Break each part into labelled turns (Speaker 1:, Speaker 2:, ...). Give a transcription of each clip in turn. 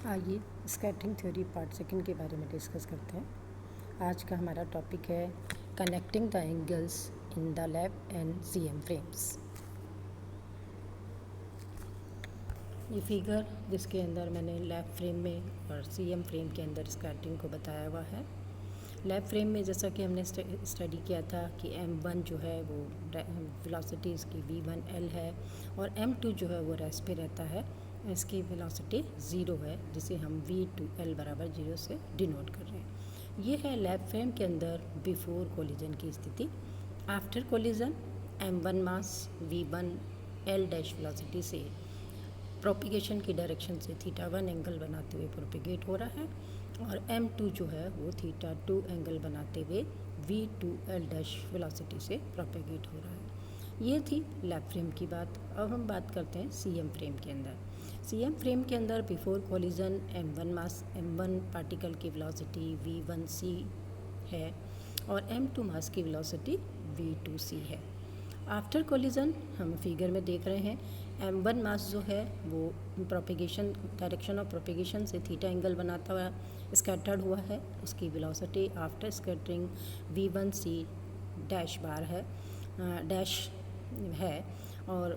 Speaker 1: आइए scattering theory part second के बारे में डिस्कस करते हैं। आज का हमारा टॉपिक है connecting the angles in the lab and CM frames. ये फिगर जिसके अंदर मैंने लैब फ्रेम में और सीएम फ्रेम के अंदर स्कैटरिंग को बताया हुआ है। लैब फ्रेम में जैसा कि हमने स्टडी किया था कि m1 जो है वो वेलोसिटी इसकी v1l है और m2 जो है वो रेस्ट पे रहता है, इसकी वेलोसिटी 0 है, जिसे हम v2l बराबर 0 से डिनोट कर रहे हैं। ये है लैब फ्रेम के अंदर बिफोर कोलिजन की स्थिति। आफ्टर कोलिजन m1 मास v1l डैश वेलोसिटी से प्रोपिगेशन की डायरेक्शन से θ1 एंगल बनाते हुए प्रोपिगेट हो रहा है और m2 जो है वो θ2 एंगल बनाते हुए v2l डैश वेलोसिटी से प्रोपिगेट हो रहा है। ये थी लैब फ्रेम की बात। अब हम बात करते हैं सीएम फ्रेम के अंदर। सीएम फ्रेम के अंदर बिफोर कोलिजन m1 मास m1 पार्टिकल की वेलोसिटी v1c है और m2 मास की वेलोसिटी v2c है। आफ्टर कोलिजन हम फिगर में देख रहे हैं m1 मास जो है वो प्रोपिगेशन डायरेक्शन ऑफ प्रोपिगेशन से थीटा एंगल बनाता हुआ स्कैटर्ड हुआ है। उसकी velocity after scattering v1c dash bar है डैश है और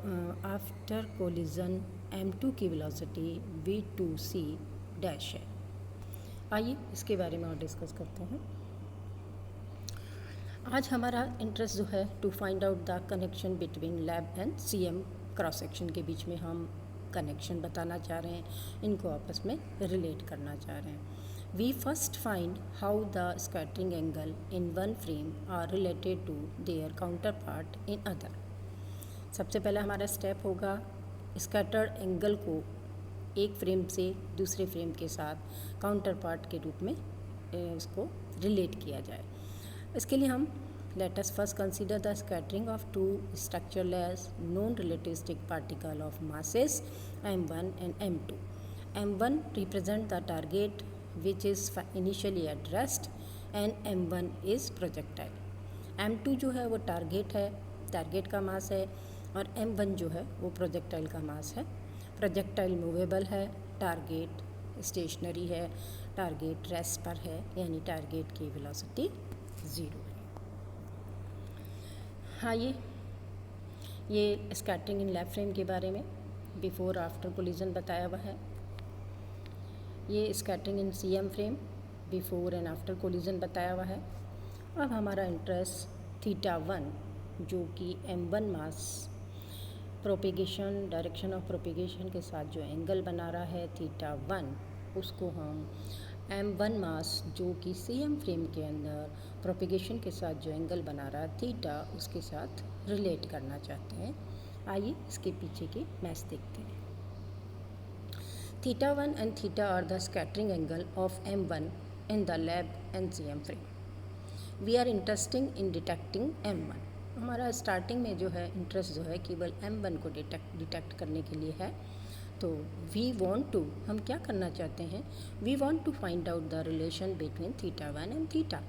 Speaker 1: आफ्टर कोलिजन m2 की वेलोसिटी v2c डैश है। आइए इसके बारे में और डिस्कस करते हैं। आज हमारा इंटरेस्ट जो है to find out the connection between lab and CM cross section के बीच में हम कनेक्शन बताना चाह रहे हैं, इनको आपस में रिलेट करना चाह रहे हैं। We first find how the scattering angle in one frame are related to their counterpart in other. सबसे पहला हमारा स्टेप होगा स्कैटर्ड एंगल को एक फ्रेम से दूसरे फ्रेम के साथ काउंटर पार्ट के रूप में इसको रिलेट किया जाए। इसके लिए हम let us first consider the scattering of two structureless non-relativistic particle of masses m1 and m2. m1 represent the target which is initially at rest and m1 is projectile. m2 जो है वो target है, target का मास है और m1 जो है वो प्रोजेक्टाइल का मास है। प्रोजेक्टाइल मूवेबल है, टारगेट स्टेशनरी है, टारगेट रेस्ट पर है, यानी टारगेट की वेलोसिटी 0 है। हाँ, ये स्कैटरिंग इन लैब फ्रेम के बारे में बिफोर आफ्टर कोलिजन बताया हुआ है। ये scattering in CM frame before and after collision बताया हुआ है। अब हमारा इंटरेस्ट θ1 जो कि m1 mass propagation direction of propagation के साथ जो एंगल बना रहा है θ1, उसको हम m1 मास जो कि सीएम फ्रेम के अंदर प्रोपिगेशन के साथ जो एंगल बना रहा है थीटा, उसके साथ रिलेट करना चाहते हैं। आइए इसके पीछे की मैथ देखते हैं। θ1 and θ are the scattering angle of m1 in the lab and CM frame. We are interesting in detecting m1। हमारा स्टार्टिंग में जो है इंटरेस्ट जो है केवल m1 को डिटेक्ट करने के लिए है। तो वी वॉन्ट टू, हम क्या करना चाहते हैं, we want to find out the relation between θ1 and θ।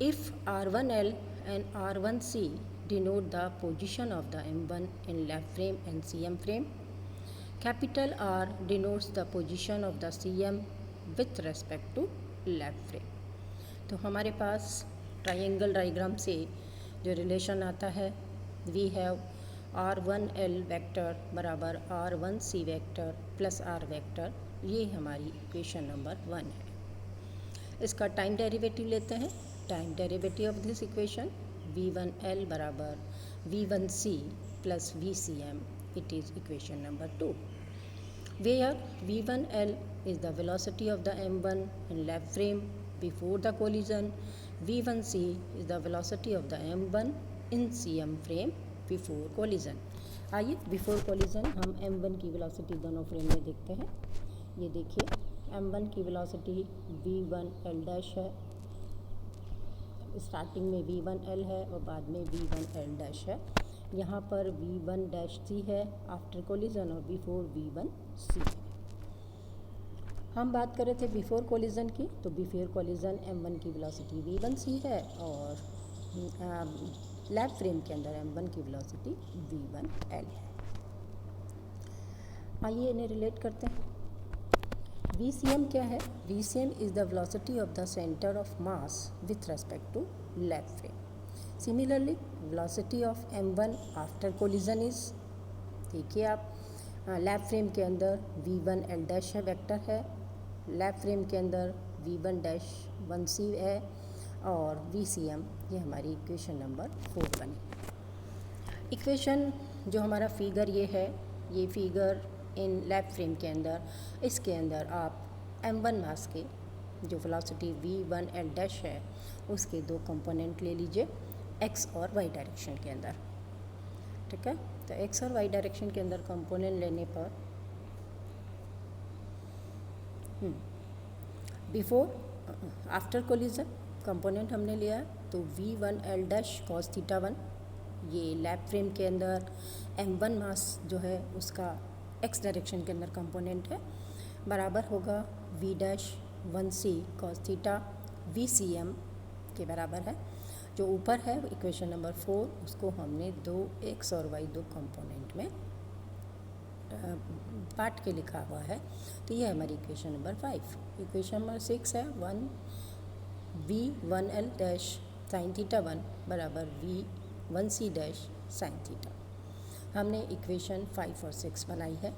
Speaker 1: If r1l and r1c denote the position of the m1 in lab frame and CM frame, capital R denotes the position of the CM with respect to lab frame. तो हमारे पास triangle diagram से जो relation आता है, we have r1l vector बराबर r1c vector plus r vector, ये हमारी equation number 1 है। इसका टाइम डेरिवेटिव लेते हैं। Time derivative of this equation v1l बराबर v1c plus vcm, it is equation number 2, where v1l is the velocity of the m1 in lab frame before the collision, v1c is the velocity of the m1 in cm frame before collision. आइए before collision हम m1 की velocity दोनों frame में देखते हैं। ये देखिए m1 की वेलोसिटी v1l डैश है, स्टार्टिंग में v1l है और बाद में v1l डैश है। यहाँ पर v1 डैश c है आफ्टर कोलिजन और बिफोर v1c है। हम बात कर रहे थे बिफोर कोलिजन की, तो बिफोर कोलिजन m1 की वेलोसिटी v1c है और लैब फ्रेम के अंदर m1 की वेलोसिटी v1l है। आइए इन्हें रिलेट करते हैं। VCM क्या है? VCM is the velocity of the center of mass with respect to lap frame. Similarly, velocity of M1 after collision is, देखिए आप लैप फ्रेम के अंदर V1 L डैश है, वेक्टर है, लैप फ्रेम के अंदर V1 डैश 1C है और VCM ये हमारी इक्वेशन नंबर 4 बनी। इक्वेशन जो हमारा फिगर ये है, ये फिगर इन लैप फ्रेम के अंदर, इसके अंदर आप M1 मास के जो वेलोसिटी V1 L डैश है उसके दो कंपोनेंट ले लीजिए x और y डायरेक्शन के अंदर, ठीक है। तो x और y डायरेक्शन के अंदर कंपोनेंट लेने पर बिफोर आफ्टर कोलिजन कंपोनेंट हमने लिया तो V1 L dash cos theta 1, ये लैप फ्रेम के अंदर M1 मास जो है उसका x डायरेक्शन के अंदर कंपोनेंट है, बराबर होगा V dash 1C cos theta VCM के बराबर है। जो ऊपर है इक्वेशन नंबर 4 उसको हमने दो x और y दो कंपोनेंट में बांट के लिखा हुआ है, तो ये हमारी इक्वेशन नंबर 5। इक्वेशन नंबर 6 है 1V1L डैश साइन थीटा 1 बराबर V1C डैश साइन थीटा। हमने इक्वेशन 5 और 6 बनाई है।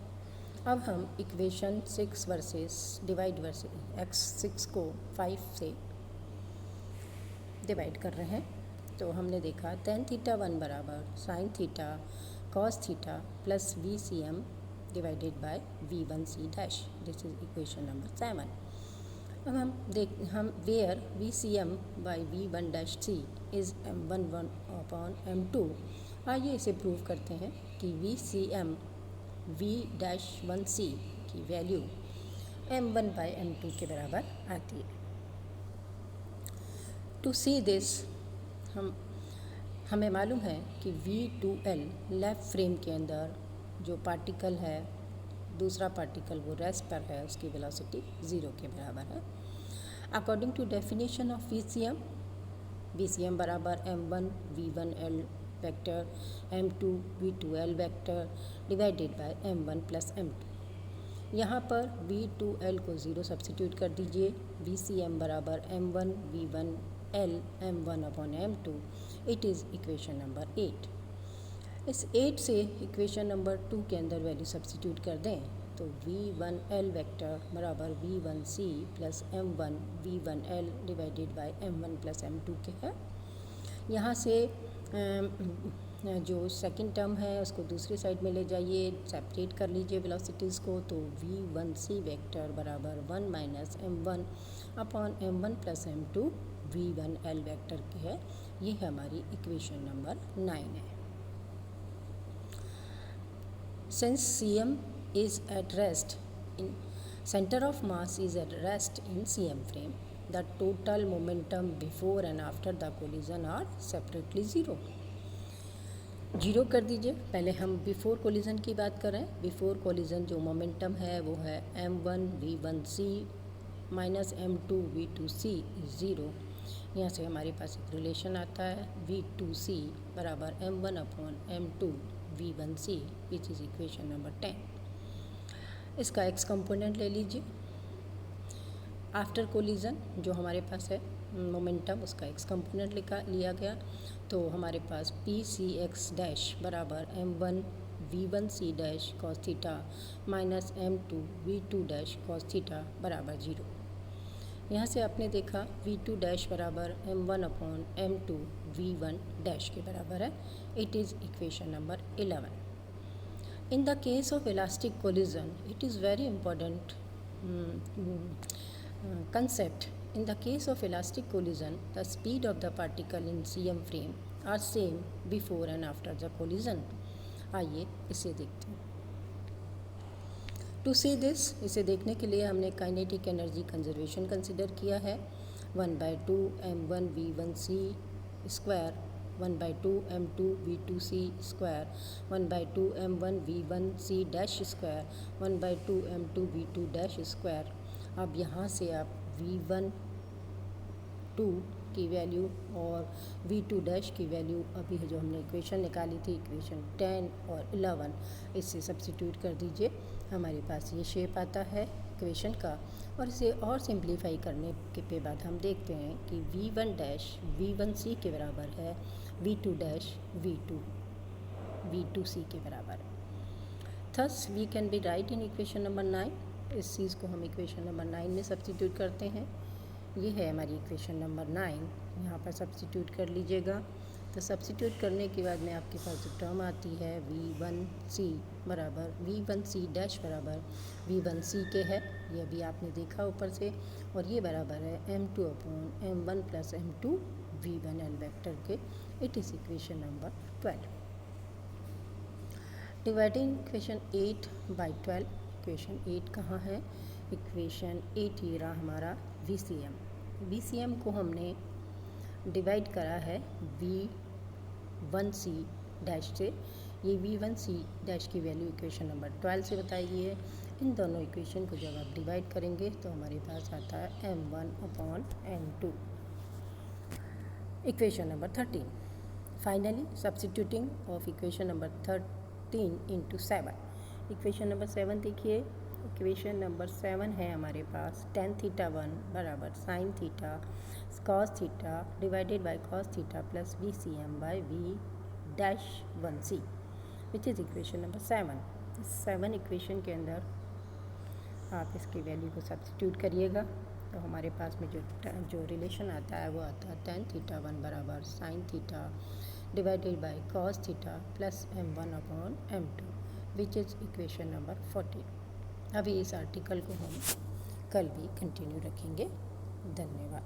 Speaker 1: अब हम equation 6 versus divide versus x6 को 5 से डिवाइड कर रहे हैं। तो हमने देखा tan थीटा 1 बराबर sine theta cos theta plus VCM divided by V1C dash, this is equation number 7। अब हम where VCM by V1 dash C is M1 upon M2, आइए इसे प्रूव करते हैं कि VCM V डैश 1C की value M1 bye M2 के बराबर आती है। टू सी दिस हमें मालूम है कि V2L लैप फ्रेम के अंदर जो पार्टिकल है, दूसरा पार्टिकल वो रेस्ट पर है, उसकी वेलोसिटी 0 के बराबर है। According to definition of VCM बराबर M1 V1L vector M2 V2L vector divided by M1 plus M2। यहाँ पर V2L को 0 सब्सिट्यूट कर दीजिए, VCM बराबर M1 V1L M1 upon M2, it is equation number 8। इस 8 से इक्वेशन नंबर 2 के अंदर वैल्यू सब्सिट्यूट कर दें तो V1L वेक्टर बराबर V1C plus M1 V1L divided by M1 plus M2 के है। यहाँ से जो सेकंड टर्म है उसको दूसरी साइड में ले जाइए, सेपरेट कर लीजिए वेलोसिटीज़ को, तो V1C वेक्टर बराबर 1 minus M1 upon M1 plus M2 V1L vector के है। ये हमारी इक्वेशन नंबर 9 है। Since CM is at rest in center of mass is at rest in CM frame, the total momentum before and after the collision are separately 0 कर दीजिए। पहले हम before collision की बात करें। बिफोर कोलिजन जो momentum है वो है M1 V1C minus M2 V2C is 0। यहाँ से हमारे पास एक रिलेशन आता है V2C बराबर M1 upon M2 V1C which is equation number 10। इसका x कंपोनेंट ले लीजिए। आफ्टर कोलिजन जो हमारे पास है मोमेंटम, उसका x कंपोनेंट लिया गया, तो हमारे पास PCX डैश बराबर M1 V1C dash cos theta minus M2 V2 dash cos theta बराबर 0। यहाँ से आपने देखा V2 डैश बराबर M1 upon M2 V1 dash के बराबर है। It is equation number 11। In the case of elastic collision, it is very important concept. In the case of elastic collision, the speed of the particle in CM frame are same before and after the collision. आइए इसे देखते हैं। To see this, इसे देखने के लिए हमने kinetic energy conservation consider किया है। 1/2 M1 V1C square 1/2 M2 V2C square 1/2 M1 V1C dash square 1/2 M2 V2 dash square. अब यहाँ से आप V1 की वैल्यू और V2 डैश की वैल्यू अभी जो हमने इक्वेशन निकाली थी, इक्वेशन 10 और 11, इससे सब्स्टिट्यूट कर दीजिए। हमारे पास ये शेप आता है इक्वेशन का। और इसे और सिंप्लीफाई करने के पे बाद हम देखते हैं कि v1 डैश v1c के बराबर है v2 डैश v2c के बराबर है। Thus we can be write in equation number 9। इस चीज़ को हम इक्वेशन नंबर 9 में सब्स्टिट्यूट करते हैं। ये है हमारी इक्वेशन नंबर 9, यहाँ पर सब्स्टिट्यूट कर लीजिएगा। तो सब्स्टिट्यूट करने के बाद में आपके पास जो टर्म आती है v1c बराबर v1c डैश बराबर v1c के है, ये अभी आपने देखा ऊपर से, और ये बराबर है m2 upon m1 plus m2 v1 L vector के। It is equation number 12। Dividing equation 8 by 12। Equation 8 कहाँ है? इक्वेशन 8 ये रहा हमारा VCM को हमने डिवाइड करा है v1c डैश से। ये v1c डैश की वैल्यू इक्वेशन नंबर 12 से बताई गई है। इन दोनों इक्वेशन को जब आप डिवाइड करेंगे तो हमारे पास आता है m1 upon m2। Equation number 13। Finally substituting of equation number 13 into 7। Equation number 7 देखिए। इक्वेशन नंबर 7 है हमारे पास tan θ1 बराबर sin theta cos theta divided by cos theta plus VCM by v dash 1c, which is equation number 7। इस 7 equation के अंदर आप इसकी value को सब्स्टिट्यूट करिएगा तो हमारे पास में जो रिलेशन आता है वो आता है tan θ1 बराबर sin theta divided by cos theta plus m1 upon m2, which is equation number 14। अभी इस आर्टिकल को हम कल भी कंटिन्यू रखेंगे। धन्यवाद।